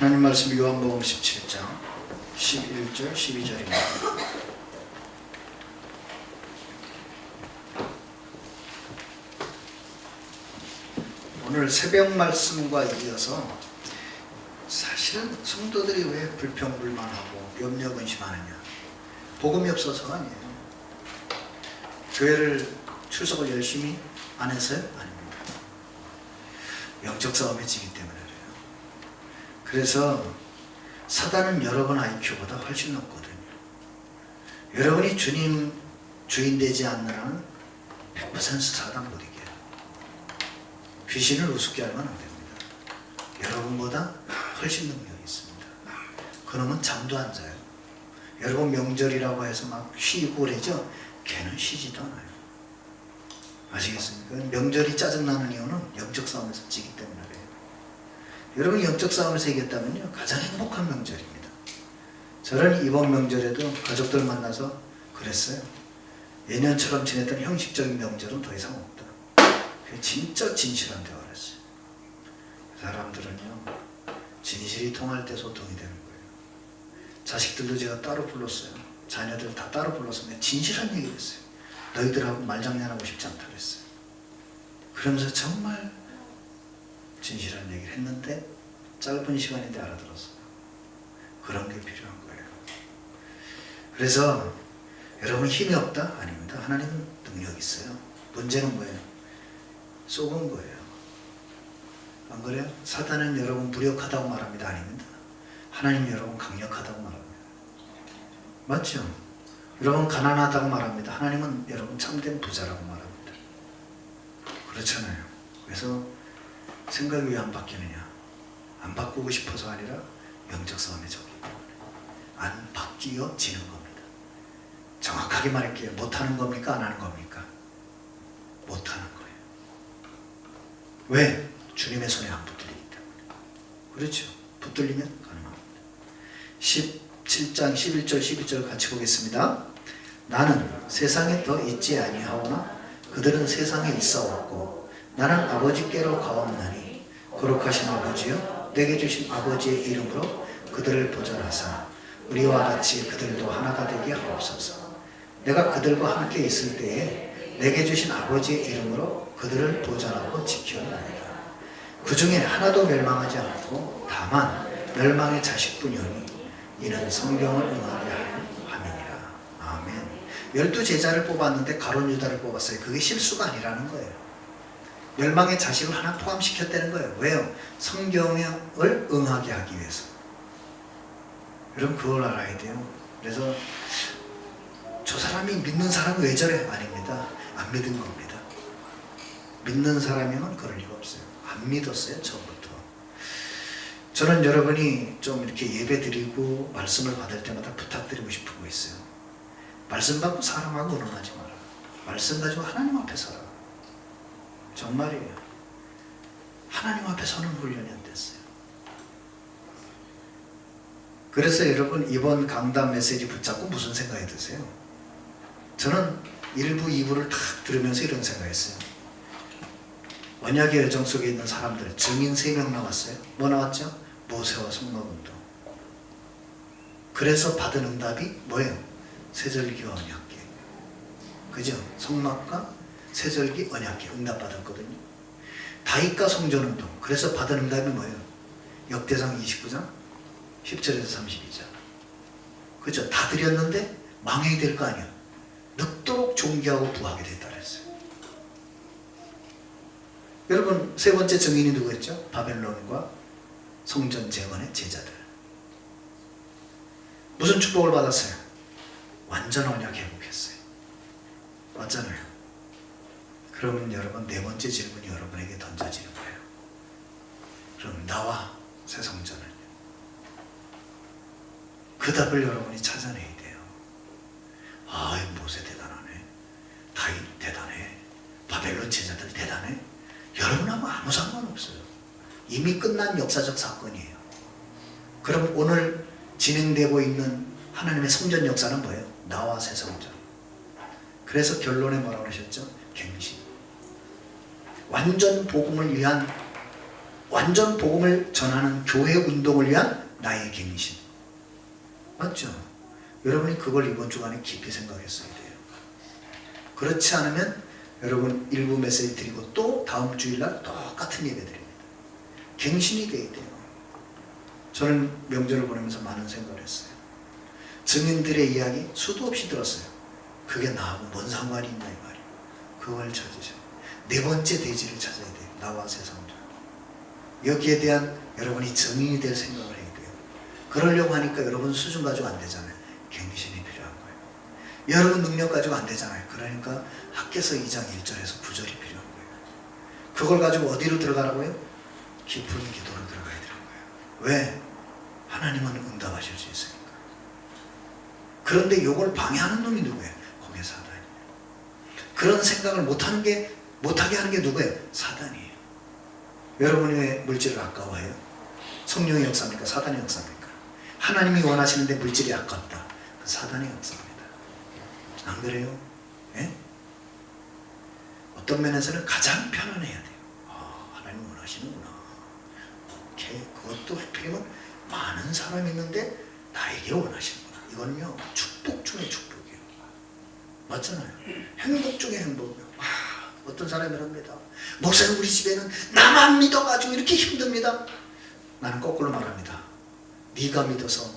하나님 말씀 요한복음 17장 11절 12절입니다. 오늘 새벽 말씀과 이어서 사실은 성도들이 왜 불평불만하고 염려근심하느냐, 복음이 없어서가 아니에요. 교회를 출석을 열심히 안 해서요? 아닙니다. 영적 싸움에 지기 때문에 그래요. 그래서 사단은 여러분 IQ보다 훨씬 높거든요. 여러분이 주님 주인 되지 않는 한은 100% 사단 못 이겨요. 귀신을 우습게 알면 안 됩니다. 여러분보다 훨씬 능력이 있습니다. 그놈은 잠도 안 자요. 여러분 명절이라고 해서 막 쉬고 그러죠? 걔는 쉬지도 않아요. 아시겠습니까? 명절이 짜증나는 이유는 영적 싸움에서 지기 때문에 그래요. 여러분이 영적 싸움에서 이겼다면요, 가장 행복한 명절입니다. 저는 이번 명절에도 가족들 만나서 그랬어요. 예년처럼 지냈던 형식적인 명절은 더 이상 없다. 그게 진짜 진실한 대화를 했어요. 그 사람들은요, 진실이 통할 때 소통이 되는 거예요. 자식들도 제가 따로 불렀어요. 자녀들 다 따로 불러서 내가 진실한 얘기를 했어요. 너희들하고 말장난하고 싶지 않다 그랬어요. 그러면서 정말 진실한 얘기를 했는데 짧은 시간인데 알아들었어요. 그런 게 필요한 거예요. 그래서 여러분 힘이 없다? 아닙니다. 하나님은 능력이 있어요. 문제는 뭐예요? 쏘은 거예요. 안 그래요? 사단은 여러분 무력하다고 말합니다. 아닙니다. 하나님 여러분 강력하다고 말합니다. 맞죠? 여러분 가난하다고 말합니다. 하나님은 여러분 참된 부자라고 말합니다. 그렇잖아요. 그래서 생각이 왜 안 바뀌느냐? 안 바꾸고 싶어서 아니라 영적 싸움에 졌기 때문에 안 바뀌어지는 겁니다. 정확하게 말할게요. 못하는 겁니까? 안 하는 겁니까? 못하는 거예요. 왜? 주님의 손에 안 붙들리기 때문에. 그렇죠? 붙들리면 가능합니다. 17장 11절 12절 같이 보겠습니다. 나는 세상에 더 있지 아니하오나 그들은 세상에 있어왔고 나는 아버지께로 가옵나니 거룩하신 아버지여 내게 주신 아버지의 이름으로 그들을 보존하사 우리와 같이 그들도 하나가 되게 하옵소서. 내가 그들과 함께 있을 때에 내게 주신 아버지의 이름으로 그들을 보존하고 지켜나이다. 그 중에 하나도 멸망하지 않고 다만 멸망의 자식뿐이오니 이는 성경을 응하게 함이니라. 아멘. 12제자를 뽑았는데 가룟 유다를 뽑았어요. 그게 실수가 아니라는 거예요. 멸망의 자식을 하나 포함시켰다는 거예요. 왜요? 성경을 응하게 하기 위해서. 여러분 그걸 알아야 돼요. 그래서 저 사람이 믿는 사람은 왜 저래? 아닙니다. 안 믿은 겁니다. 믿는 사람이면 그럴 리가 없어요. 안 믿었어요. 처음부터. 저는 여러분이 좀 이렇게 예배 드리고 말씀을 받을 때마다 부탁드리고 싶은 거 있어요. 말씀 받고 사람하고 의논하지 마라. 말씀 가지고 하나님 앞에 서라. 정말이에요. 하나님 앞에 서는 훈련이 안 됐어요. 그래서 여러분 이번 강단 메시지 붙잡고 무슨 생각이 드세요? 저는 1부, 2부를 탁 들으면서 이런 생각했어요. 언약의 여정 속에 있는 사람들, 증인 3명 나왔어요. 뭐 나왔죠? 모세와 성막운동. 그래서 받은 응답이 뭐예요? 세절기와 언약계. 그죠? 성막과 세절기, 언약계 응답받았거든요. 다윗과 성전운동. 그래서 받은 응답이 뭐예요? 역대상 29장 10절에서 32절. 그죠? 다 드렸는데 망해야 될 거 아니야. 늙도록 존귀하고 부하게 됐다 그랬어요. 여러분 세 번째 증인이 누구였죠? 바벨론과 성전 재건의 제자들. 무슨 축복을 받았어요? 완전 언약 회복했어요. 맞잖아요. 그러면 여러분 네 번째 질문이 여러분에게 던져지는 거예요. 그럼 나와 새 성전은요? 그 답을 여러분이 찾아내야 돼요. 아, 모세 대단하네. 다윗 대단해. 바벨론 제자들 대단해. 여러분하고 아무 상관없어요. 이미 끝난 역사적 사건이에요. 그럼 오늘 진행되고 있는 하나님의 성전 역사는 뭐예요? 나와 새 성전. 그래서 결론에 뭐라고 그러셨죠? 갱신. 완전 복음을 위한 완전 복음을 전하는 교회 운동을 위한 나의 갱신. 맞죠? 여러분이 그걸 이번 주간에 깊이 생각했어야 돼요. 그렇지 않으면 여러분 일부 메시지 드리고 또 다음 주일날 똑같은 예배 드립니다. 갱신이 돼야 돼요. 저는 명절을 보내면서 많은 생각을 했어요. 증인들의 이야기 수도 없이 들었어요. 그게 나하고 뭔 상관이 있나 이 말이에요. 그걸 찾으셔야 돼요. 네 번째 대지를 찾아야 돼요. 나와 세상도. 여기에 대한 여러분이 증인이 될 생각을 해야 돼요. 그러려고 하니까 여러분 수준 가지고 안 되잖아요. 갱신이 필요한 거예요. 여러분 능력 가지고 안 되잖아요. 그러니까 학개서 2장 1절에서 9절이 필요한 거예요. 그걸 가지고 어디로 들어가라고요? 깊은 기도로 들어가야 되는 거예요. 왜? 하나님은 응답하실 수 있으니까. 그런데 이걸 방해하는 놈이 누구예요? 거기에 사단이에요. 그런 생각을 못하게 하는 게 누구예요? 사단이에요. 여러분이 왜 물질을 아까워해요? 성령의 역사입니까? 사단의 역사입니까? 하나님이 원하시는데 물질이 아깝다. 그 사단의 역사입니다. 안 그래요? 예? 어떤 면에서는 가장 편안해야 돼요. 하나님 원하시는구나. 오케이. 그것도 하필이면 많은 사람이 있는데 나에게 원하시는구나. 이건요 축복 중에 축복이에요. 맞잖아요. 행복 중에 행복이에요. 어떤 사람이 합니다. 목사님 우리 집에는 나만 믿어가지고 이렇게 힘듭니다. 나는 거꾸로 말합니다. 네가 믿어서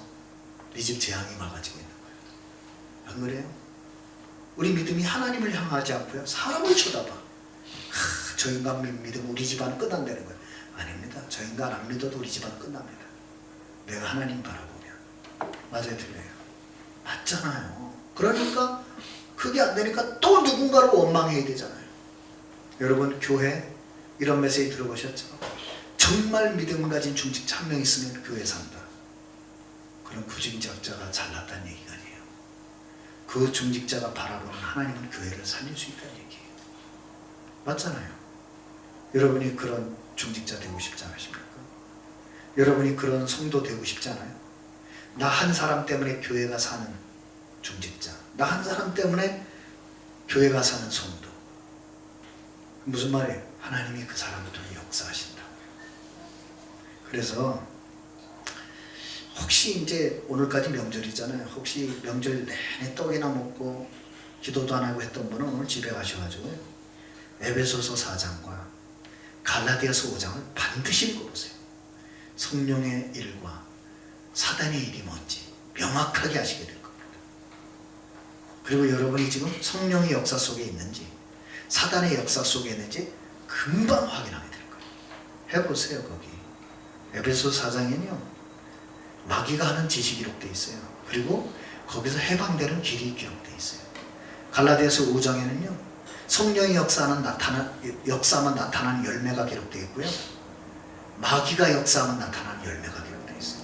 네 집 재앙이 와가지고 있는 거예요. 안 그래요? 우리 믿음이 하나님을 향하지 않고요 사람을 쳐다봐. 저 인간 믿으면 우리 집안은 끝난다는 거예요. 아닙니다. 저 인간 안 믿어도 우리 집안은 끝납니다. 내가 하나님 바라보면. 맞아요, 틀려요? 맞잖아요. 그러니까 그게 안 되니까 또 누군가를 원망해야 되잖아요. 여러분 교회 이런 메시지 들어보셨죠? 정말 믿음 가진 중직자 한 명 있으면 교회 산다. 그럼 그 중직자가 잘났다는 얘기가 아니에요. 그 중직자가 바라보는 하나님은 교회를 살릴 수 있다는 얘기예요. 맞잖아요. 여러분이 그런 중직자 되고 싶지 않으십니까? 여러분이 그런 성도 되고 싶지 않아요? 나 한 사람 때문에 교회가 사는 중직자, 나 한 사람 때문에 교회가 사는 성도. 무슨 말이에요? 하나님이 그 사람을 통해 역사하신다고요. 그래서 혹시 이제 오늘까지 명절이잖아요. 혹시 명절 내내 떡이나 먹고 기도도 안 하고 했던 분은 오늘 집에 가셔가지고 에베소서 4장과 갈라디아서 5장을 반드시 읽어보세요. 성령의 일과 사단의 일이 뭔지 명확하게 아시게 될 겁니다. 그리고 여러분이 지금 성령의 역사 속에 있는지 사단의 역사 속에 있는지 금방 확인하게 될 거예요. 해보세요. 거기 에베소서 4장에는요 마귀가 하는 짓이 기록되어 있어요. 그리고 거기서 해방되는 길이 기록되어 있어요. 갈라디아서 5장에는요 성령의 역사만 나타나는 열매가 기록되어 있고요 마귀가 역사하면 나타나는 열매가 기록되어 있어요.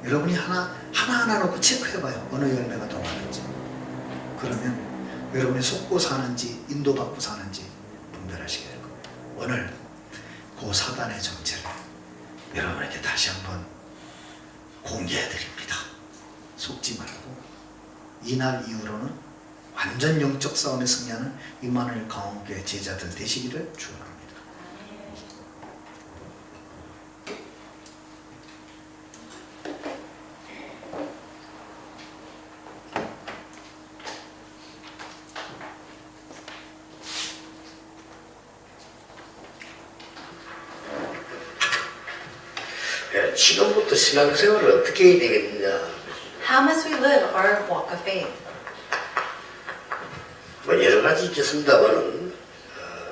여러분이 하나하나 놓고 체크해봐요. 어느 열매가 더 많은지. 그러면 여러분이 속고 사는지 인도받고 사는지 분별하시게 될 겁니다. 오늘 그 사단의 정체를 여러분에게 다시 한번 공개해드립니다. 속지 말고 이날 이후로는 완전 영적 싸움에 승리하는 임마누엘 강원교회 제자들 되시기를 축원합니다. 지금부터 신앙생활을 어떻게 해야 되겠느냐? How must we live our walk of faith? 뭐 여러 가지 있겠습니다만은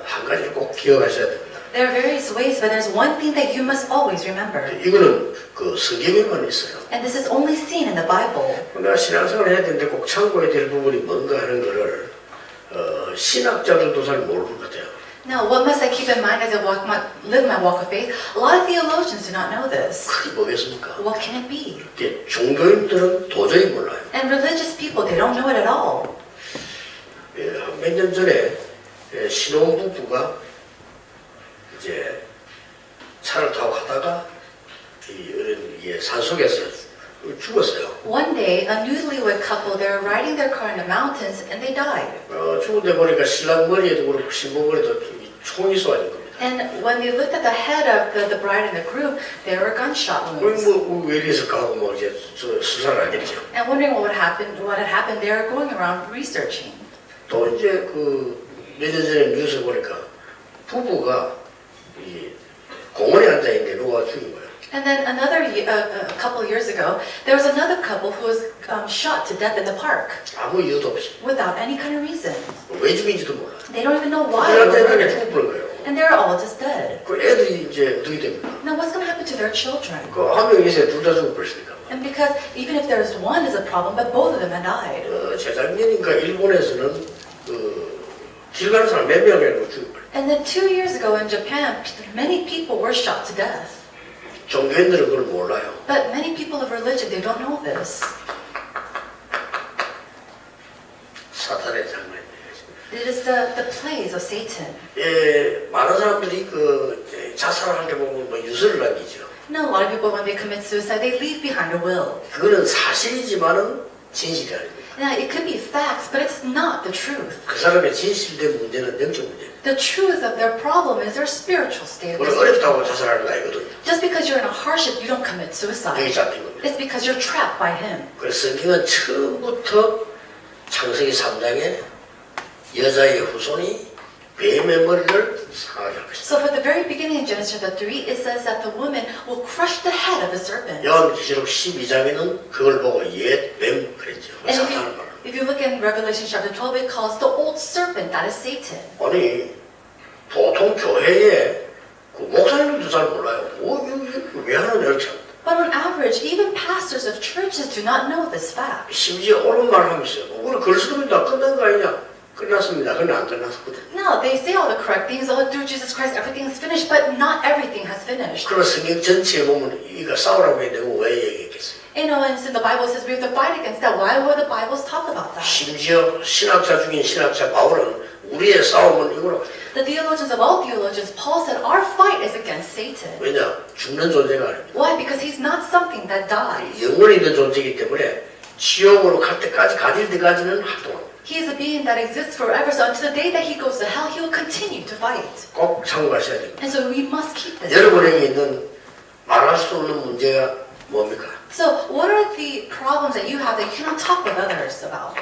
한 가지를 꼭 기억하셔야 됩니다. There are various ways, but there's one thing that you must always remember. 이거는 그 성경에만 있어요. And this is only seen in the Bible. 내가 신앙생활을 해야 되는데 꼭 참고해야 될 부분이 뭔가 하는 거를 신학자들도 잘 모르는 것 같아요. Now, what must I keep in mind as I live my walk of faith? A lot of theologians do not know this. 그게 뭐겠습니까? What can it be? 종교인들은 도저히 몰라요. And religious people, they don't know it at all. 몇 년 전에 신혼 부부가 이제 차를 타고 가다가 이 산속에서 죽었어요. One day, a newlywed couple, they were riding their car in the mountains and they died. 죽은데 보니까 신랑 머리에도 그렇고 신부 머리에도 총이 쏘아진 겁니다. And when they looked at the head of the bride and the groom, there were gunshot wounds. 뭐왜 이랬을까 하고 뭐 이제 수사를 하겠죠. And wondering what had happened, they were going around researching. 또 이제 그 몇 년 전에 뉴스 보니까 부부가 이 공원에 앉아 있는데 누가 죽인 거예요. And then a couple years ago, there was another couple who was shot to death in the park 아무 이유도 없이 without any kind of reason. 왜 죽인지도 몰라. They don't even know why 그 they were 남자애들이 murdered. 죽어버린 거예요. And they're all just dead. 그 애들이 이제 어떻게 됩니까? Now what's going to happen to their children? 그 한 명이 있어야 둘 다 죽어버렸으니까. And because even if there's one is a problem, but both of them had died. 재작년인가 일본에서는 그 길 가는 사람 몇 명이라도 죽어버렸어요. And then 2 years ago in Japan, many people were shot to death. 종교인들은 그걸 몰라요. But many people of religion, they don't know this. 사탄의 장난입니다. It is the plays of Satan. 예, 많은 사람들이 그 자살을 하게 보면 뭐 유서를 남기죠. Now, a lot of people, when they commit suicide, they leave behind a will. 그거는 사실이지만은 진실이 아닙니다. Now, it could be facts, but it's not the truth. 그 사람의 진실된 문제는 영적 문제입니다. The truth of their problem is their spiritual state. 우리 어렵다고 자살하는 거 아니거든요. Just because you're in a hardship, you don't commit 여기 suicide. 잡힌 겁니다. It's because you're trapped by him. 그래서 성경은 처음부터 창세기 3장에 여자의 후손이 뱀의 머리를 상하게 할 것이다. So for the very beginning in Genesis chapter 3, it says that the woman will crush the head of the serpent. 요한계시록 12장에는 그걸 보고 옛뱀 그랬죠. And 사탄을 말합니다. if you look in Revelation chapter 12, it calls the old serpent, that is Satan. 아니 보통 교회에 그 목사님들도 잘 몰라요. 왜 하느냐 이렇게 합니다. But on average, even pastors of churches do not know this fact. 심지어 옳은 말을 하면서 우리 그리스도인다 끝난 거 아니냐? 끝났습니다. 그건 안 끝났거든. No, they say all the correct things. Oh, through Jesus Christ, everything is finished, but not everything has finished. 그러나 성경 전체에 보면 이거 싸우라고 했는데 왜 얘기했겠어요? You know, and in the Bible it says we have to fight against that. Why would the Bibles talk about that? 심지어 신학자 중인 신학자 바울은 우리의 싸움은 이거라고 했어요. The theologians of all theologians, Paul said, our fight is against Satan. 왜냐? 죽는 존재가 아닙니다. Why? Because he's not something that dies. 영원히 있는 존재이기 때문에 지옥으로 갈 때까지 가질 때까지는 활동합니다. He is a being that exists forever, so until the day that he goes to hell, he will continue to fight. 꼭 참고하셔야 됩니다. And so we must keep this. 여러분에게 있는 말할 수 없는 문제가 뭡니까? So what are the problems that you have that you cannot talk with others about?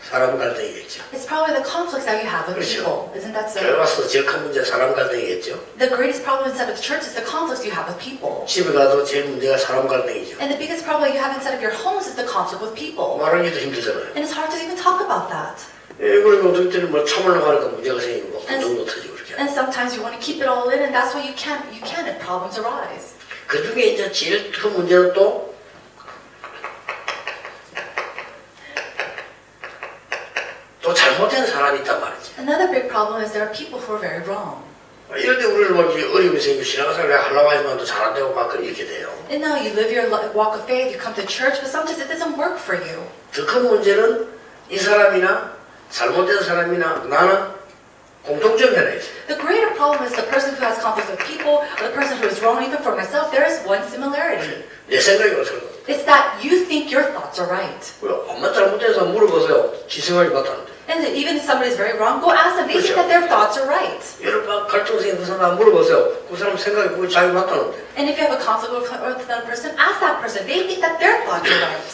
사람 갈등이겠죠. It's probably the conflicts that you have with 그렇죠. people. Isn't that 교회 so? 와서 제일 큰 문제 사람 갈등이겠죠. The greatest problem inside of the church is the conflicts you have with people. 집에 가도 제일 문제가 사람 갈등이죠. And the biggest problem you have inside of your homes is the conflict with people. 말하기도 힘들잖아요. And it's hard to even talk about that. 예, 그리고 어떨 때는 뭐 참으려고 하니까 문제가 생기고 뭐 감정도 터지고 그렇게. And sometimes you want to keep it all in, and that's why you can't, and problems arise. 그 중에 이제 제일 큰 문제는 또 잘못된 사람이 있단 말이지. Another big problem is there are people who are very wrong. 이럴 때 우리는 뭐 이렇게 어려움이 생기고 신앙생활 하려고 하지만 또 잘 안 되고 막 이렇게 돼요. And now you live your walk of faith, you come to church, but sometimes it doesn't work for you. 더 큰 문제는 이 사람이나 잘못된 사람이나 나는 공통점이 하나 있어요. The greater problem is the person who has conflicts with people, or the person who is wrong, even for myself. There is one similarity. 내 생각이 어떻게 It's that you think your thoughts are right. 엄마 잘못된 사람 물어보세요. 지 생각이 맞다는데. And even if somebody is very wrong, go ask them. They think that their thoughts are right. 여러분 갈등생긴 그 사람 물어보세요. 그 사람 생각이 그게 자기 맞다는데. And if you have a conflict with another person, ask that person. They think that their thoughts are right.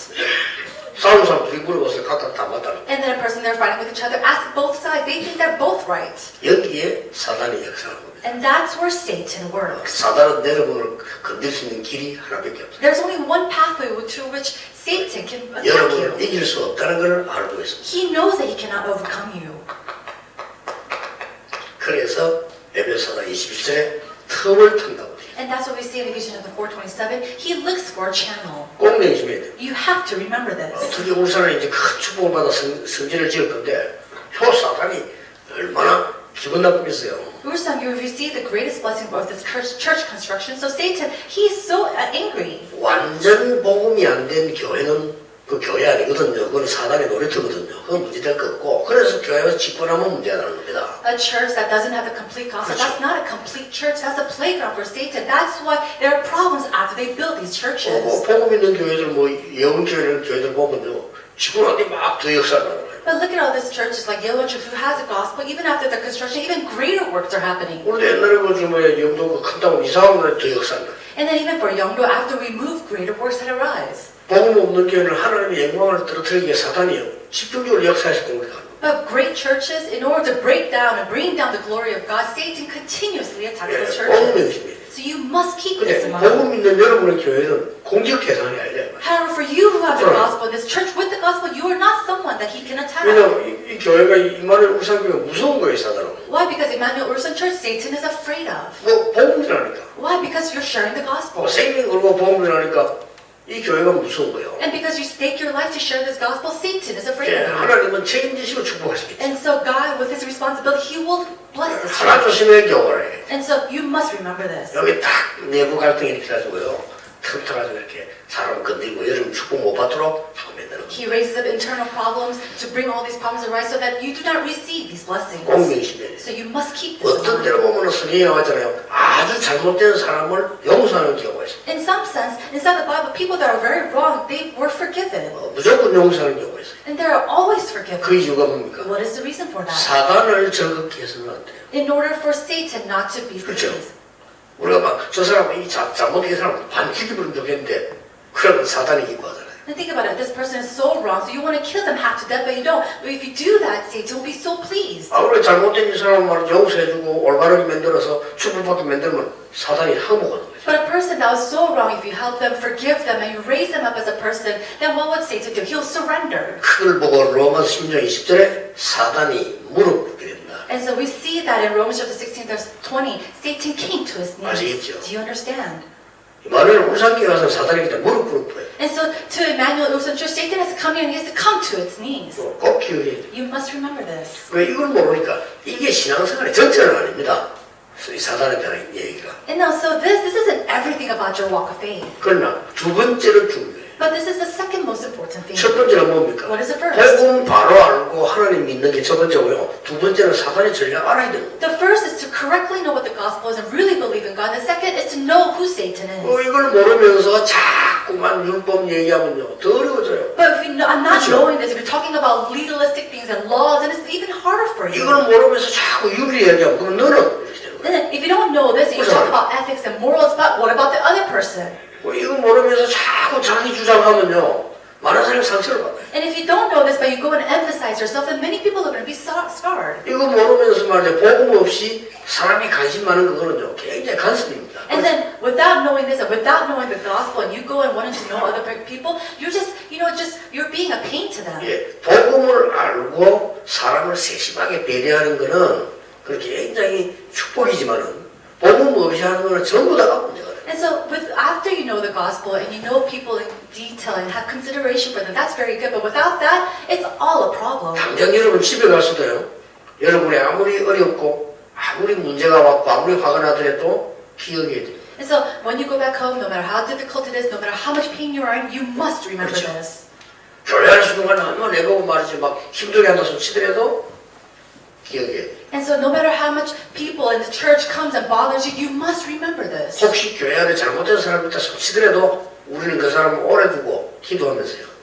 싸우는 사람 둘이 물어보세요. 각각 다 맞다는데. And then a person they're fighting with each other, ask both sides. They think they're both right. 여기에 사단이 역사하는 겁니다. And that's where Satan works. 사단은 여러분을 건들 수 있는 길이 하나밖에 없어요. There's only one pathway to which Satan can attack 여러분을 you. 이길 수 없다는 걸 알고 있습니다. He knows that he cannot overcome you. 그래서 에베소서 21절에 틈을 튼다고 돼요. And that's what we see in Ephesians 4:27. He looks for a channel. 꼭 명심해야 돼요. You have to remember this. 특히 우리 사람이 이제 큰 축복을 받아 성전을 지을 건데 표 사단이 얼마나 기분 나쁘겠어요. Ursan, you have received the greatest blessing of this church construction. So Satan, he's so angry. 완전 복음이 안 된 교회는 그 교회 아니거든요. 그건 사단의 놀이터거든요. 그건 문제될 거 없고 그래서 교회에서 집권하면 문제가 나는 겁니다. A church that doesn't have the complete gospel, that's not a complete church. That's a playground for Satan. That's why there are problems after they build these churches. 복음 있는 교회들 뭐 예언 교회는 교회들 보면요. 집권한테 막 더 역사를 나눠요. But look at all these churches like Yellow Church who has the gospel, even after the construction, even greater works are happening. 우리도 옛날에 그 주말에 영도가 큰 땅을 이사하고 더 역사한다. And then even for Yeongdo, after we move, greater works had arise. 복음 없는 교회는 하나님의 영광을 떨어뜨리기 위해 사단이요 집중적으로 역사해서 공격합니다. But great churches, in order to break down and bring down the glory of God, Satan continuously attacks those churches. So you must keep this 근데 in mind. 복음 있는 여러분의 교회는 공격 대상이 아니야. However, for you who have the gospel, this church with the gospel, you are not someone that he can attack. 왜냐면 이 교회가 이만희 울산교회가 무서운 거예요, 사단은. Why? Because Emmanuel Urson Church, Satan is afraid of. 뭐 복음이라니까. Why? Because you're sharing the gospel. 뭐 생명 걸고 복음이라니까 이 교회가 무서운 거예요. And because you stake your life to share this gospel, Satan is afraid 예, of you. 하나님은 책임지시고 축복하시겠죠. And so God, with his responsibility, he will bless this 하나 church. 조심해야 교회를. And so you must remember this. 여기 딱 내부 갈등이 일어나지고요. 틈타가지고 이렇게 사람 건드리고 여러분 축복 못 받도록 하고 만드는 거예요. He raises up internal problems to bring all these problems arise so that you do not receive these blessings. 공명심이에요. So you must keep this in 어떤 mind. 데로 보면 성경에 나왔잖아요. 아주 잘못된 사람을 용서하는 경우가 있어요. In some sense, inside the Bible, people that are very wrong, they were forgiven. 무조건 용서하는 경우가 있어요. And they are always forgiven. 그 이유가 뭡니까? What is the reason for that? 사단을 즐겁게 해서는 안 돼요. In order for Satan not to be 그렇죠. pleased. 우리가 막 저 사람은 이 잘못된 사람 반 죽여버리면 좋겠는데 그러면 사단이 기뻐하잖아요. And think about it, this person is so wrong, so you want to kill them half to death, but you don't. But if you do that, Satan will be so pleased. 우리 잘못된 이 사람을 말 용서해주고 올바르게 만들어서 축복받게 만들면 사단이 항복하는 거죠. But a person that was so wrong, if you help them, forgive them, and you raise them up as a person, then what would Satan do? He'll surrender. 그걸 보고 로마서 16장 20절에 사단이 무릎 꿇게 된다. And so we see that in Romans chapter 16, verse 20, Satan came to his knees. 아시겠죠? Do you understand? 이마누엘 울산교회 가서 사단이 그냥 무릎 꿇을 거예요. And so to Emmanuel Ulsan Church, Satan has to come here and he has to come to its knees. 꼭 기억해야 돼요. You must remember this. 왜 이걸 모르니까 이게 신앙생활의 전체는 아닙니다. 이 사단에 대한 얘기가. And now, so this isn't everything about your walk of faith. 그러나 두 번째로 중요해요. But this is the second most important thing. 첫 번째는 뭡니까? What is the first? 복음 바로 알고 하나님 믿는 게 첫 번째고요. 두 번째는 사단의 전략 알아야 돼요. The first is to correctly know what the gospel is and really believe in God. The second is to know who Satan is. 이걸 모르면서 자꾸만 율법 얘기하면요 더 어려워져요. But if you know, I'm not 그렇죠. knowing this, if you're talking about legalistic things and laws, then it's even harder for you. 이걸 모르면서 자꾸 윤리 얘기하면 그럼 너는 이렇게 되는 거예요. And then if you don't know this, and you 그렇죠. talk about ethics and morals, but what about the other person? 이거 모르면서 자꾸 자기 주장하면요 많은 사람이 상처를 받아요. And if you don't know this, but you go and emphasize yourself, then many people are going to be scarred. 이거 모르면서 말이야 복음 없이 사람이 관심 많은 그거는요 굉장히 간섭입니다. And then without knowing this and without knowing the gospel, and you go and wanting to know other people, you're just, you're being a pain to them. 예, 복음을 알고 사람을 세심하게 배려하는 거는 그렇게 굉장히 축복이지만은 복음 없이 하는 거는 전부 다가 문제가 돼요. And so after you know the gospel and you know people in detail and have consideration for them, that's very good. But without that, it's all a problem. 당장 여러분 집에 갔어도요. 여러분이 아무리 어렵고 아무리 문제가 왔고 아무리 화가 나더라도 기억해야 돼요. And so when you go back home, no matter how difficult it is, no matter how much pain you are in, you must remember 그렇죠. this. 교회 안에서 누가 한번 내보고 말이지 막 힘들게 한다 손 치더라도 기억해야 돼요. And so no matter how much people in the church comes and bothers you, you must remember this. 혹시 교회 안에 잘못된 사람이 있다 손 치더라도 우리는 그 사람을 오래 두고 기도하면서요.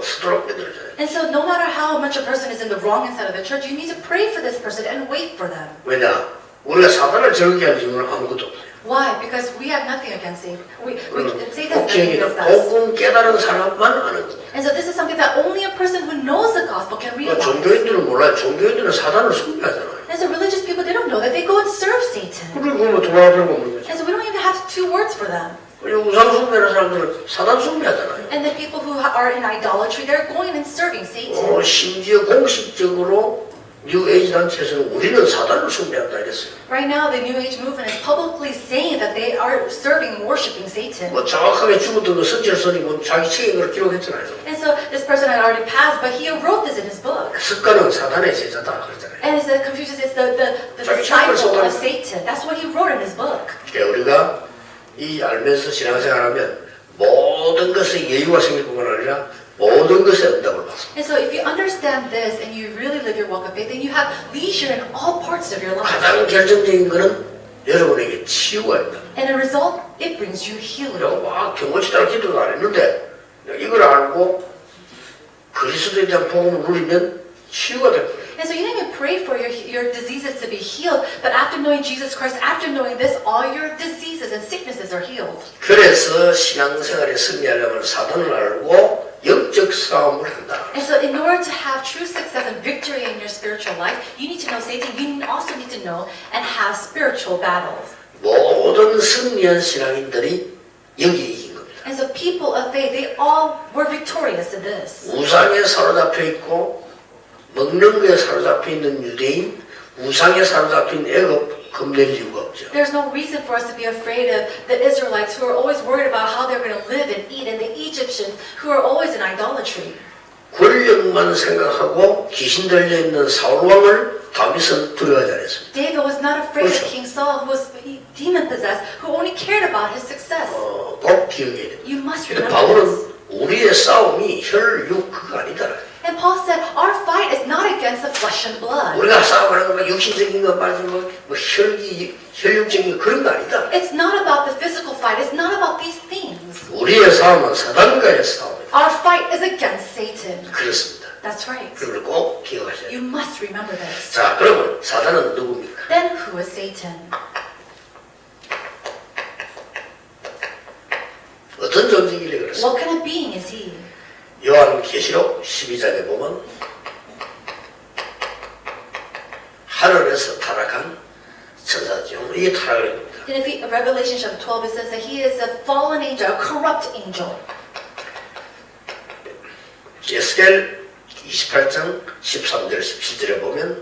스도록 만들어줘요. And so no matter how much a person is in the wrong inside of the church, you need to pray for this person and wait for them. 왜냐? 우리가 사단을 저렇게 할 이유는 아무것도 없어요. Why? Because we have nothing against Satan. Satan has 꼭 nothing 기억해야 against us. 복음 깨달은 사람만 아는 거예요. And so this is something that only a person who knows the gospel can realize. 종교인들은 몰라요. 종교인들은 사단을 숭배하잖아요. And so religious people, they don't know that. They go and serve Satan. 그리고 뭐 돌아가는 거 모르겠죠. And so we don't even have two words for them. 그리고 우상 숭배하는 사람들은 사단 숭배하잖아요. And the people who are in idolatry, they're going and serving Satan. 심지어 공식적으로 뉴 에이지 단체에서는 우리는 사단을 숭배한다 이랬어요. Right now, the New Age movement is publicly saying that they are serving and worshiping Satan. 뭐 정확하게 죽었던 그 선지자선이 뭐 자기 책에 그걸 기록했잖아요. And so this person had already passed, but he wrote this in his book. 습관은 사단의 제자다 그랬잖아요. And it's Confucius is the 자기 disciple 책을 of Satan. That's what he wrote in his book. 그러니까 우리가 이 알면서 신앙생활하면 모든 것에 여유가 생길 뿐만 아니라 모든 것에 응답을 받습니다. And so if you understand this and you really live your walk of faith, then you have leisure in all parts of your life. 가장 결정적인 것은 여러분에게 치유가 있다. And a result, it brings you healing. 내가 막 경건치 따라 기도도 안 했는데 이걸 알고 그리스도에 대한 복음을 누리면 치유가 됐거든요. And so you didn't even pray for your diseases to be healed, but after knowing Jesus Christ, after knowing this, all your diseases and sicknesses are healed. 그래서 신앙생활에 승리하려면 사단을 알고 영적 싸움을 한다. And so in order to have true success and victory in your spiritual life, you need to know Satan. You also need to know and have spiritual battles. 모든 승리한 신앙인들이 여기에 이긴 겁니다. And so people of faith, they all were victorious in this. 우상에 사로잡혀 있고 먹는 거에 사로잡혀 있는 유대인, 우상에 사로잡힌 애굽 겁낼 이유가 없죠. There's no reason for us to be afraid of the Israelites who are always worried about how they're going to live and eat, and the Egyptians who are always in idolatry. 권력만 생각하고 귀신 들려 있는 사울 왕을 다윗은 두려워하지 않았습니다. David was not afraid 그렇죠. of King Saul, who was demon possessed, who only cared about his success. 꼭 기억해야 돼요. You must 근데 remember this. 바울은 우리의 싸움이 혈육 그거 아니다. And Paul said, our fight is not against the flesh and blood. 우리가 싸움하는 건 육신적인 것 말고 뭐 혈육적인 그런 거 아니다. It's not about the physical fight. It's not about these things. 우리의 싸움은 사단과의 싸움이다. Our fight is against Satan. 그렇습니다. That's right. 그걸 꼭 기억하셔야 돼요. You must remember this. 자, 그러면 사단은 누굽니까? Then who is Satan? 어떤 존재이길래 그렇습니까? What kind of being is he? 요한계시록 12장에 보면 하늘에서 타락한 천사죠. 이게 타락을 합니다. In Revelation chapter 12, it says that he is a fallen angel, a corrupt angel. 에스겔 28장 13절 17절에 보면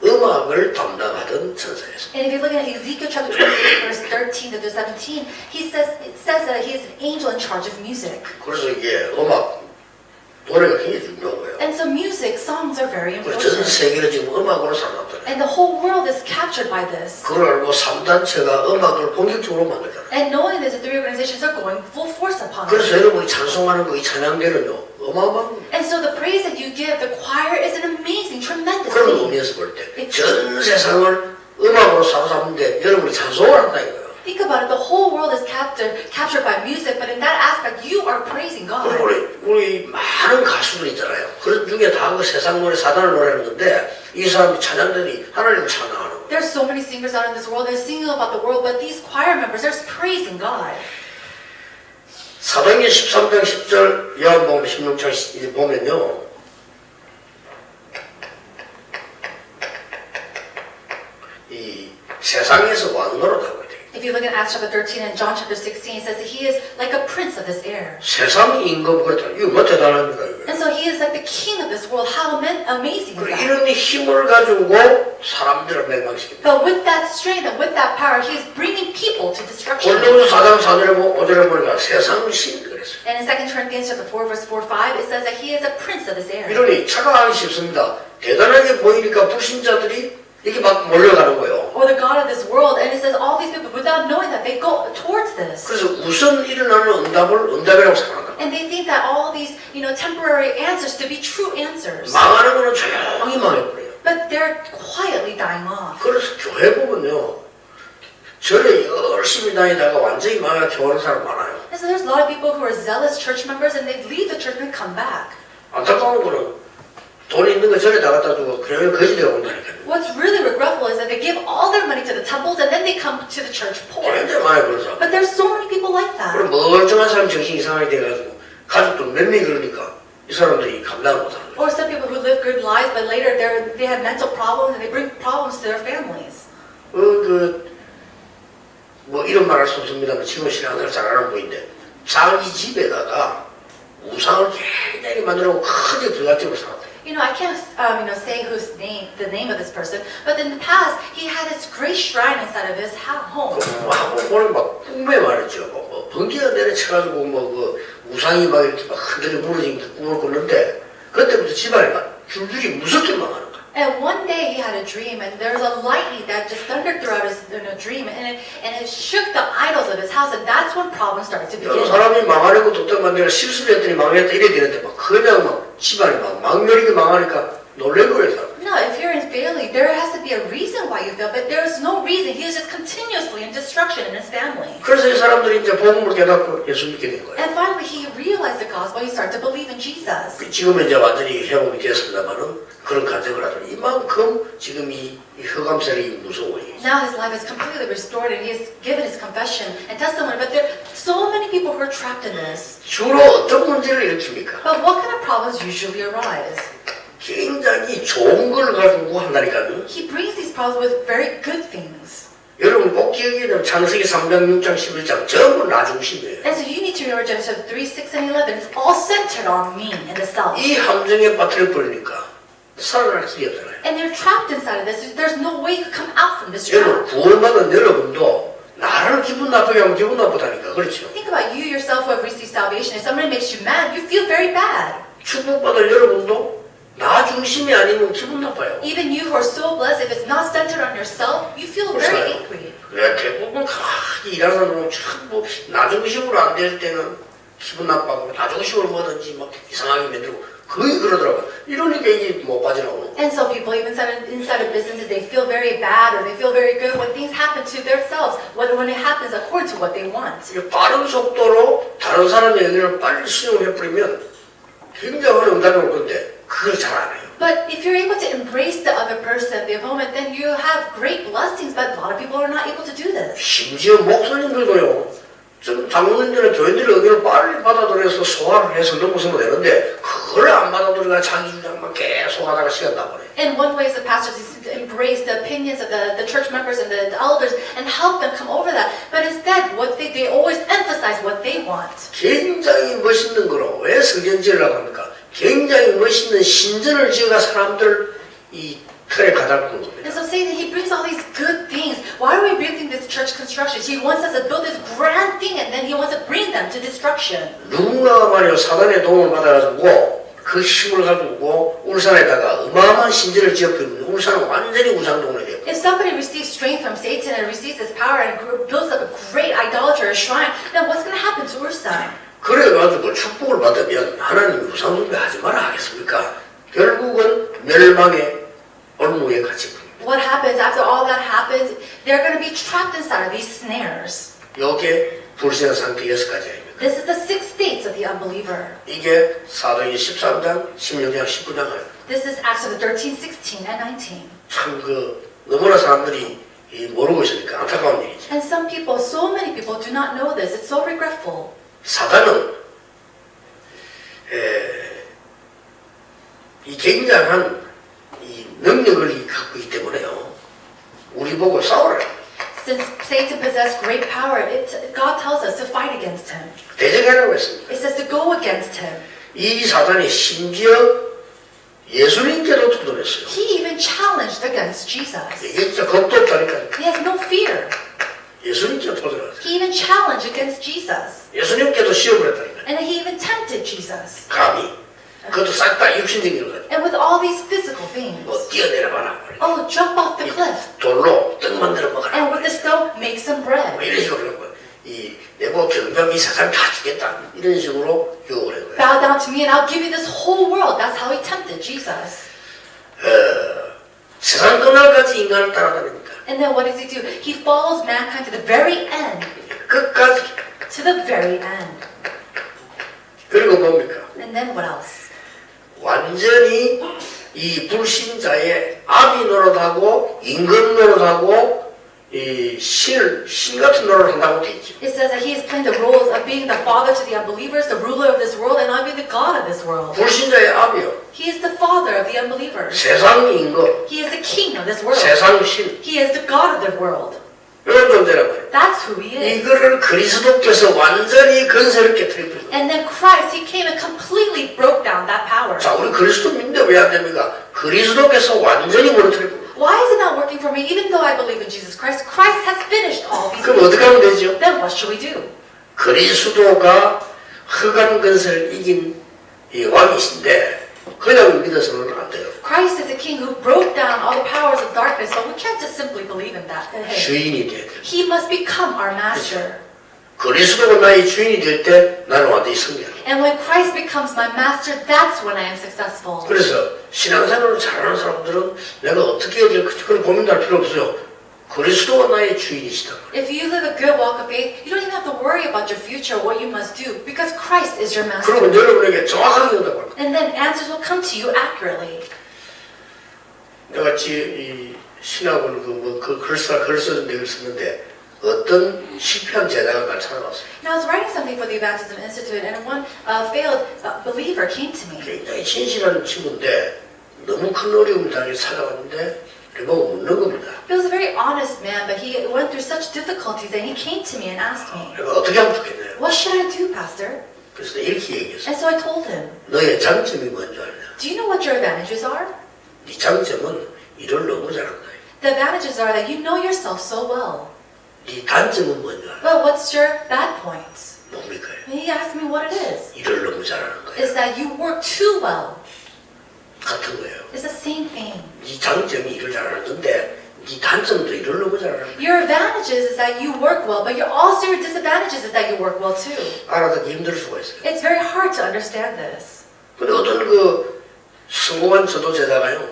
음악을 담당하던 천사였습니다. And if you look at Ezekiel chapter 28, verse 13 to 17, it says that he is an angel in charge of music. 그래서 이게 음악, 노래가 굉장히 중요한 거예요. And so music, songs are very 그래서 전 important. 세계를 지금 음악으로 살아났잖아요. And the whole world is captured by this. 그걸 알고 3단체가 음악을 본격적으로 만들잖아요. And knowing this, the three organizations are going full force upon 그래서 it. 여러분이 찬송하는 거, 이 찬양대는요, 어마어마한 거예요. And so the praise that you give, the choir, is an amazing, tremendous 그런 thing. 의미에서 볼 때 전 세상을 음악으로 사로잡는데 여러분이 찬송을 한다 이거예요. Think about it, the whole world is captured by music, but in that aspect, you are praising God. 그리고 우리 많은 가수들 있잖아요. 그런 중에 다 그 세상 노래, 사단을 노래하는 건데 이 사람이 찬양들이 하나님을 찬양하는 거예요. There's so many singers out in this world, they're singing about the world, but these choir members, they're praising God. 사도행전 13장 10절, 요한복음 16장 보면요. 이 세상에서 왕노릇 하고 있대요. If you look at Acts chapter 13 and John chapter 16, it says that he is like a prince of this air. 세상 임금 그렇다. 이거 뭐 대단합니까 이거. And so he is like the king of this world. How amazing is 그리고 that? 이런 힘을 가지고 사람들을 멸망시킵니다. But with that strength and with that power, he is bringing people to destruction. 골로새 4장 4절에 5절에 보니까 세상 신 그랬어요. And in 2 Corinthians chapter 4, verse 4, 5, it says that he is a prince of this air. 이러니 착각하기 쉽습니다. 대단하게 보이니까 불신자들이 이렇게 막 몰려가는 거예요. Or the God of this world, and it says all these people, without knowing that, they go towards this. 그래서 우선 일어나는 응답이라고 생각합니다. And they think that all these, temporary answers to be true answers. 망하는 거는 조용히 망해버려요. But they're quietly dying off. 그래서 교회 보면요. 절에 열심히 다니다가 완전히 망하게 오는 사람 많아요. And so there's a lot of people who are zealous church members, and they leave the church and come back. 안타까운 거는 돈 있는 거 절에 다 갖다 주고 그러면 거지 되고 온다니까요. What's really regretful is that they give all their money to the temples, and then they come to the church poor. 완전히 망해버려서. But there's so many people like 그럼 that. 멀쩡한 사람 정신이 이상하게 돼가지고 가족도 몇 명이 그러니까 이 사람들이 감당을 못하는 거예요. Or some people who live good lives, but later they have mental problems, and they bring problems to their families. 뭐 이런 말 할 수 없습니다만 지금 신앙을 잘하는 분인데 자기 집에다가 우상을 굉장히 만들어놓고 크게 부잣집을 살았대요. I can't, say the name of this person, but in the past, he had this great shrine inside of his home. 한번 보는 막 꿈에 말이죠. 뭐 번개가 내려쳐가지고 그 우상이 막 이렇게 막 흔들려 무너진 꿈을 꿨는데 그때부터 집안이 막 줄줄이 무섭게 망하는 거예요. And one day he had a dream, and there was a lightning that just thundered throughout his dream, and it shook the idols of his house, and that's when problems started to 여러 begin. 사람이 망하려고 독특한 내가 실수를 했더니 망했다 이래 되는데 막 그냥 막 집안이 막 망멸이게 망하니까 놀란 거예요. 사람. No, if you're in failing, there has to be a reason why you fail, but there's no reason. He is just continuously in destruction in his family. 그래서 이 사람들이 이제 복음을 깨닫고 예수 믿게 된 거예요. And finally, he realized the gospel. He started to believe in Jesus. 지금은 이제 완전히 회복이 됐습니다만은 그런 간증을 하더니 이만큼 지금 이 흑암세력이 무서워요. Now his life is completely restored, and he has given his confession and testimony. But there are so many people who are trapped in this. 주로 어떤 문제를 일으킵니까? But what kind of problems usually arise? 굉장히 좋은 걸 가지고 한다니까요. He brings these problems with very good things. 여러분 꼭 기억해야 돼요. 창세기 3장, 6장, 11장 전부 나 중심이에요. And so you need to remember Genesis 3, 6, and 11. It's all centered on me and the self. 이 함정에 빠뜨려 버리니까 살아날 길이 없잖아요. And you're trapped inside of this. There's no way you can come out from this 여러분 trap. 구원받은 여러분도 나를 기분 나쁘게 하면 기분 나쁘다니까. 그렇죠? Think about you yourself who have received salvation. If somebody makes you mad, you feel very bad. 축복받은 여러분도 나 중심이 아니면 기분 나빠요. Even you who are so blessed, if it's not centered on yourself, you feel very angry. 그래 대부분 가만히 일하는 사람은 참뭐 나 중심으로 안 될 때는 기분 나빠하고 나 중심으로 뭐든지 막 이상하게 만들고 거의 그러더라고요. 이러니까 이게 못 빠져나오는 거예요. And so people, even inside of businesses, they feel very bad or they feel very good when things happen to themselves, when it happens according to what they want. 빠른 속도로 다른 사람의 의견을 빨리 수용해버리면 굉장한 응답이 올 건데 그걸 잘 안 해요. But if you're able to embrace the other person, the opponent, then you have great blessings, but a lot of people are not able to do this. 심지어 목사님들도요. 좀 장로님들은 교인들의 의견을 빨리 받아들여서 소화를 해서 넘어서면 되는데 그걸 안 받아들여가 자기 주장만 계속 하다가 시간 다 보내. And one way is the pastors is to embrace the opinions of the church members and the elders and help them come over that. But instead, what they always emphasize what they want. 굉장히 멋있는 거로 왜 성전지으려고 합니까? 굉장히 멋있는 신전을 지어가 사람들 이 틀에 가다듬는 겁니다. And so Satan, he brings all these good things. Why are we building this church construction? He wants us to build this grand thing and then he wants to bring them to destruction. 누군가가 말이요 사단의 도움을 받아가지고 그 힘을 가지고 울산에다가 어마어마한 신전을 지었거든요. 울산은 완전히 우상동네 돼요. If somebody receives strength from Satan and receives his power and builds up a great idolatry or shrine, then what's going to happen to Ursan? 그래가지고 축복을 받으면 하나님이 우상숭배 하지 마라 하겠습니까? 결국은 멸망의 올무에 갇힌 겁니다. What happens after all that happens? They're going to be trapped inside of these snares. 이게 불신의 상태 6가지입니다. This is the 6 states of the unbeliever. 이게 사도행전 13장, 16장, 19장을 This is Acts of the 13, 16, and 19. 참 너무나 사람들이 모르고 있으니까 안타까운 일이죠. And some people, so many people do not know this. It's so regretful. 사단은 이 굉장한 이 능력을 갖고 있기 때문에요. 우리 보고 싸우라. Since Satan possessed great power, God tells us to fight against him. 대적하라고 했습니다. It says to go against him. 이 사단이 심지어 예수님께도 도전했어요. He even challenged against Jesus. 이게 진짜 겁도 없다니까요. He has no fear. 예수님께도 도전했어요. He even challenged against Jesus. 예수님께도 시험을 했다니까요. And he even tempted Jesus. 감히. 그것도 싹 다 육신적인 걸 가지고. And with all these physical things. 뭐 뛰어내려봐라. Oh, jump off the cliff. 돌로 떡 만들어 먹어라. And with the stone, make some 뭐 bread. 이런 식으로 내고 경병이 세상 다 주겠다. 이런 식으로 유혹을 한 거예요. Bow down to me and I'll give you this whole world. That's how he tempted Jesus. 세상 끝날까지 인간을 따라다니니까. And then what does he do? He follows mankind to the very end. 끝까지. To the very end. 그리고 뭡니까? And then what else? 완전히 이 불신자의 아비 노릇하고 임금 노릇하고 이 신 같은 노릇을 한다고 돼 있죠. It says that he is playing the roles of being the father to the unbelievers, the ruler of this world, and I'll be the God of this world. 불신자의 아비요. He is the father of the unbelievers. 세상 임금. He is the king of this world. 세상 신. He is the God of the world. 이런 존재란 말이에요. That's who he is. 이거를 그리스도께서 완전히 건설을 깨뜨려버려요. And then Christ, he came and completely broke down that power. 자, 우리 그리스도 믿는데 왜 안 됩니까? 그리스도께서 완전히 무너뜨려버려요. Why is it not working for me? Even though I believe in Jesus Christ, Christ has finished all these 그럼 things. 어떻게 하면 되죠? Then what should we do? 그리스도가 흑암 건설을 이긴 이 왕이신데 그냥 믿어서는 안 돼요. Christ is the king who broke down all the powers of darkness, but we can't just simply believe in that. 주인이 돼야 돼요. He must become our master. 그리스도가 나의 주인이 될 때 나는 완전히 승리한다. And when Christ becomes my master, that's when I am successful. 그래서 신앙생활을 잘하는 사람들은 내가 어떻게 해야 될지 그런 고민도 할 필요 없어요. 그리스도가 나의 주인이시다. If you live a good walk of faith, you don't even have to worry about your future, what you must do, because Christ is your master. 그러면 여러분에게 정확하게 된다고 합니다. And then answers will come to you accurately. 내가 이 신학을 글 써준 데 썼는데 어떤 실패한 제자가 날 찾아왔어요. Now, I was writing something for the Evangelism Institute, and one failed believer came to me. 굉장히 진실한 친구인데 너무 큰 어려움을 당해서 찾아왔는데 내가 묻는 겁니다. He was a very honest man, but he went through such difficulties, and he came to me and asked me, 내가 어떻게 하면 좋겠나요? what should I do, Pastor? 그래서 이렇게 얘기했어요. And so I told him, 너의 장점이 뭔지 아냐? do you know what your advantages are? 네 장점은 일을 너무 잘한다. The advantages are that you know yourself so well. 네 단점은 뭔지 알아? But what's your bad points? 뭡니까? And he asked me what it is. 일을 너무 잘하는 거야. Is that you work too well. 같은 거예요. It's the same thing. 네 장점이 일을 잘하는 건데 네 단점도 일을 너무 잘하는 거야. Your advantages is that you work well, but also your disadvantages is that you work well too. 알아듣기 힘들 수가 있어요. It's very hard to understand this. 근데 어떤 그 성공한 전도제자가요,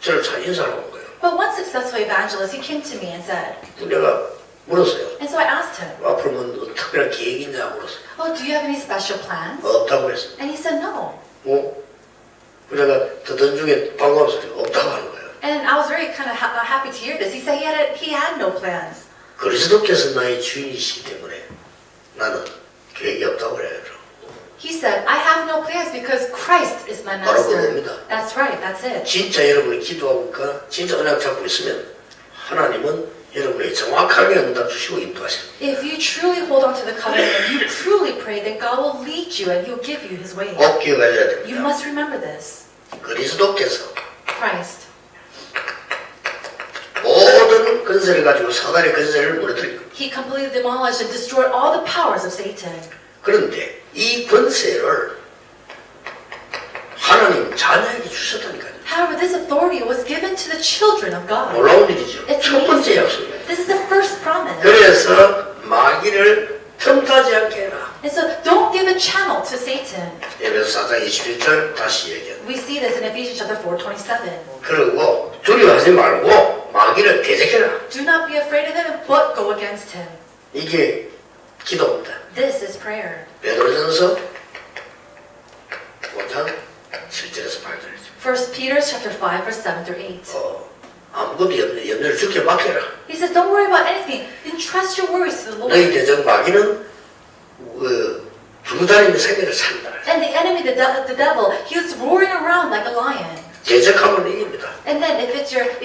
저를 잘 인사를 온 거예요. But one successful evangelist, he came to me and said, 내가 물었어요. and so I asked him, 앞으로 뭐 특별한 계획이 있냐 물었어요. oh, do you have any special plans? 없다고 했어요. And he said no. 내가 듣던 중에 반가운 소리 없다고 하는 거예요. And I was very kind of happy to hear this. He said he had no plans. 그리스도께서 나의 주인이시기 때문에 나는 계획이 없다고 그래요. He said, I have no plans because Christ is my 바로 master. 그겁니다. That's right, that's it. 진짜 여러분이 기도하니까 진짜 은혜 잡고 있으면 하나님은 여러분에게 정확하게 응답 주시고 인도하십니다. If you truly hold on to the covenant and you truly pray, then God will lead you and He'll give you His way. 꼭 기억하셔야 You 됩니다. must remember this. 그리스도께서 Christ. 모든 근세를 가지고 사단의 근세를 무너뜨리고 He completely demolished and destroyed all the powers of Satan. 그런데 이 권세를 하나님 자녀에게 주셨다니까요. However, this authority was given to the children of God. 놀라운 일이죠. It's 첫 번째 amazing. 약속이에요. This is the first promise. 그래서 마귀를 틈타지 않게 해라. And so don't give a channel to Satan. 에베소 4장 21절 다시 얘기해요. We see this in Ephesians chapter 4:27. 그리고 두려워하지 말고 마귀를 대적해라. Do not be afraid of him, but go against him. 이게 기도입니다. This is prayer. 베드로전서 5장 7절에서 8절이죠. 1 Peter chapter 5 verse 7 through 8. 아무것도 염려를 주께 맡겨라. He says, don't worry about anything. Entrust your worries to the 너희 Lord. 대적 마귀는 두루다니는 생애를 산다. And the enemy, the devil, he was roaring around like a lion. 대적하면 이깁니다. And then if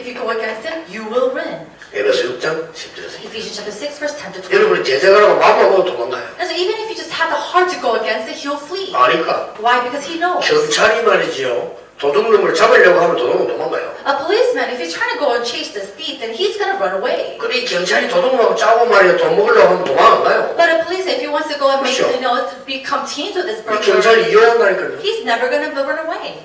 you go against him, you will win. 에베소 6장 10절에서 Ephesians chapter 6 verse 10 to 12. 여러분이 대적하라고 마음먹고 도망가요. And so even if you just have the heart to go against it, he'll flee. 아니까 Why? Because he knows. 경찰이 말이죠. 도둑놈을 잡으려고 하면 도둑은 도망가요. A policeman, if he's trying to go and chase this thief, then he's going to run away. 근데 이 경찰이 도둑놈하고 짜고 말이야 돈 먹으려고 하면 도망 안 가요. But a policeman, if he wants to go and make, Sure. to become teams with this 이 burglar, 경찰이 이용한다니까요. he's never going to run away.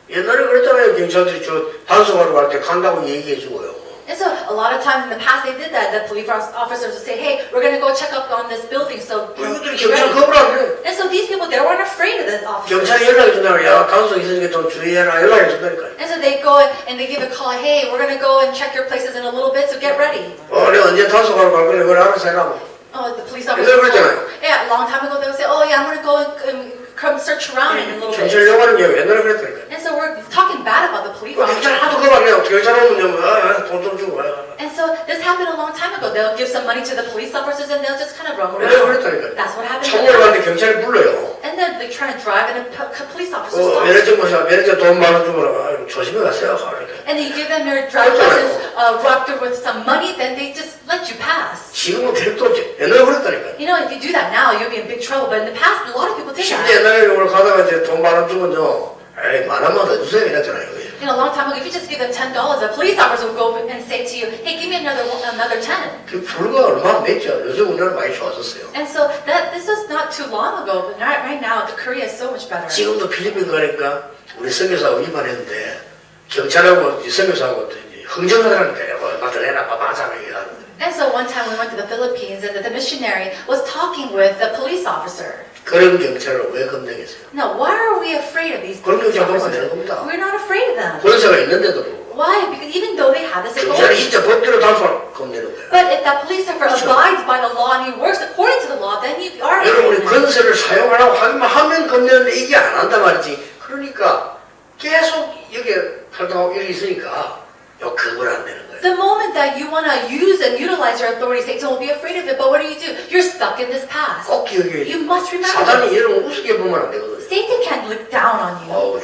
옛날에 그랬잖아요. 경찰들이 저 단속하러 갈 때 간다고 얘기해 주고요. And so a lot of times in the past they did that. The police officers would say, hey, we're going to go check up on this building. So 이분들이 be 경찰 ready. 겁을 안 해. And so these people, they weren't afraid of the officers. 경찰이 연락해 준다고 야 단속 있으니까 좀 주의해라 연락해 준다니까요. And so they go and they give a call, hey, we're going to go and check your places in a little bit, so get ready. 내가 언제 단속하러 갈 거래 그걸 알아서 해라. Oh, the police 옛날에 officers. 그랬잖아요. Yeah, a long time ago they would say, oh yeah, I'm going to go and come search around in a little 경찰 bit. 영화는 게 옛날에 그랬다니까요. And so we're talking bad about the police 경찰 하도 officers. 겁 안 해요. 경찰 오면 돈 좀 주고 와요. And so this happened a long time ago. They'll give some money to the police officers and they'll just kind of roam 옛날에 around. 그랬다니까요. That's what happened. 청문회 가는데 경찰이 불러요. And then they try to drive and a police officer stops. 매니저 돈 많아 주거라. 조심히 가세요. And you give them your driver's license wrapped with some money, then they just let you pass. 지금은 택도 없지. 옛날에 그랬다니까요. You know, if you do that now, you'll be in big trouble. But in the past, a lot of people did 심지어 that. 옛날에 오늘 가다가 이제 돈 많아 주면요. 에이 만 원만 더 주세요 이랬잖아요. You know, a long time ago, if you just give them $10, the police officer will go and say to you, hey, give me another 10. 그 불과 얼마 안 됐죠. 요즘 우리나라 많이 좋아졌어요. And so this was not too long ago, but right now, Korea is so much better. 지금도 필리핀 가니까 우리 선교사하고 위반했는데 경찰하고 이 선교사하고 이제 흥정하라니까요. 맞아내라 맞아 얘기하는데 And so one time we went to the Philippines and the missionary was talking with the police officer. 그런 경찰을 왜 겁내겠어요? Now, why are we afraid of these 그런 police 경찰 보면 officers? 되는 겁니다. We're not afraid of them. 권세가 있는데도 불구하고 Why? Because even though they have this 경찰이 authority. 진짜 법대로 단속을 겁내는 거예요. But if that police officer abides by the law and he works according to the law, then you are 여러분이 afraid of them. 권세를 사용하라고 하기만 하면 겁내는데 이게 안 한단 말이지. 그러니까 계속 여기에 활동하고 이렇게 있으니까 욕하면 안 되는 거예요. The moment that you want to use and utilize your authority, Satan will be afraid of it. But what do? You're stuck in this past. 꼭 기억해야 You 돼요. must remember 사단이 this. 여러분 우습게 보면 안 되거든요. Satan can't look down on you.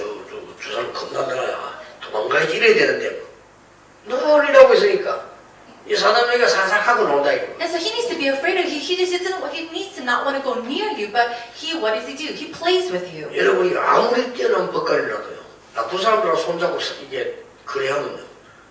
저 사람 겁난다. 도망가야지 이래야 되는데 놀이라고 있으니까 이 사단 여기가 살살 하고 논다 이거. And so he needs to be afraid of you. He needs to not want to go near you, but what does he do? He plays with you. 여러분이 아무리 뛰어난 법관이라도요. 나쁜 사람들하고 손잡고 이게 그래야면요.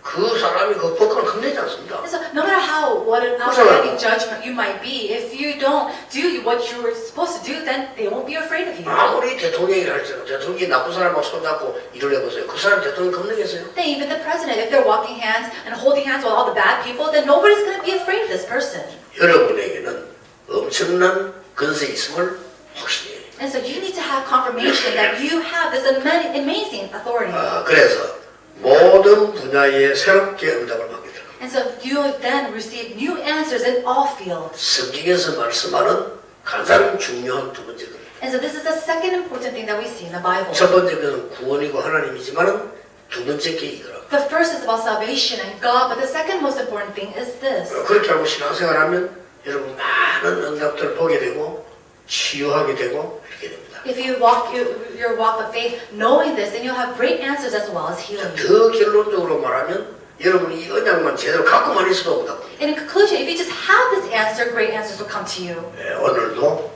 그 사람이 그 법관을 겁내지 않습니다. And so no matter how what an outstanding judgment you might be, if you don't do what you were supposed to do, then they won't be afraid of you. 아무리 대통령이라 할지라도 대통령이 나쁜 사람하고 손잡고 일을 해보세요. 그 사람 대통령 겁내겠어요? Then even the president, if they're walking hands and holding hands with all the bad people, then nobody's going to be afraid of this person. 여러분에게는 엄청난 권세 있음을 확신해요. And so you need to have confirmation that you have this amazing authority. 그래서 모든 분야에 새롭게 응답을 받게 됩니다. And so you then receive new answers in all fields. 성경에서 말씀하는 가장 중요한 두 번째 것. And so this is the second important thing that we see in the Bible. 첫 번째 것은 구원이고 하나님이지만은 두 번째 게 이거라. The first is about salvation and God, but the second most important thing is this. 그렇게 알고 신앙생활하면 여러분 많은 응답들을 보게 되고 치유하게 되고 이렇게 됩니다. If you walk your walk of faith knowing this, then you'll have great answers as well as healing. 더 결론적으로 말하면 여러분이 이 언약만 제대로 갖고만 있어도 응답. And in conclusion, if you just have this answer, great answers will come to you. 오늘도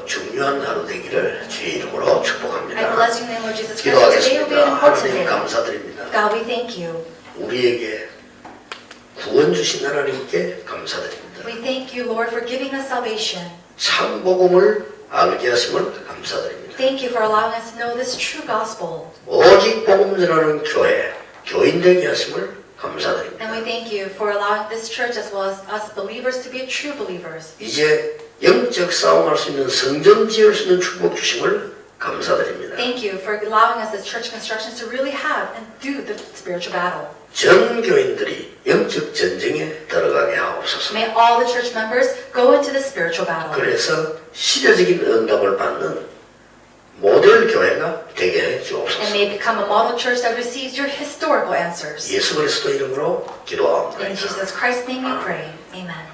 중요한 하루 되기를 주의 이름으로 I 축복합니다. bless you in the name of Jesus Christ. Today will be an 기도하겠습니다. important 하나님 day. 감사드립니다. God, we thank you. 우리에게 구원 주신 하나님께 감사드립니다. We thank you, Lord, for giving us salvation. 참 복음을 알게 하심을 감사드립니다. Thank you for allowing us to know this true gospel. 오직 복음 전하는 교회, 교인 되게 하심을 감사드립니다. And we thank you for allowing this church as well as us believers to be true believers. 이제 영적 싸움할 수 있는 성전 지을 수 있는 축복 주심을 감사드립니다. Thank you for allowing us as church constructions to really have and do the spiritual battle. 전 교인들이 영적 전쟁에 들어가게 하옵소서. May all the church members go into the spiritual battle. 그래서 시대적인 응답을 받는 모델 교회가 되게 해 And 주옵소서. may become a model church that receives your historical answers. 예수 그리스도 이름으로 In 기도합니다. Jesus Christ's name we pray. Amen.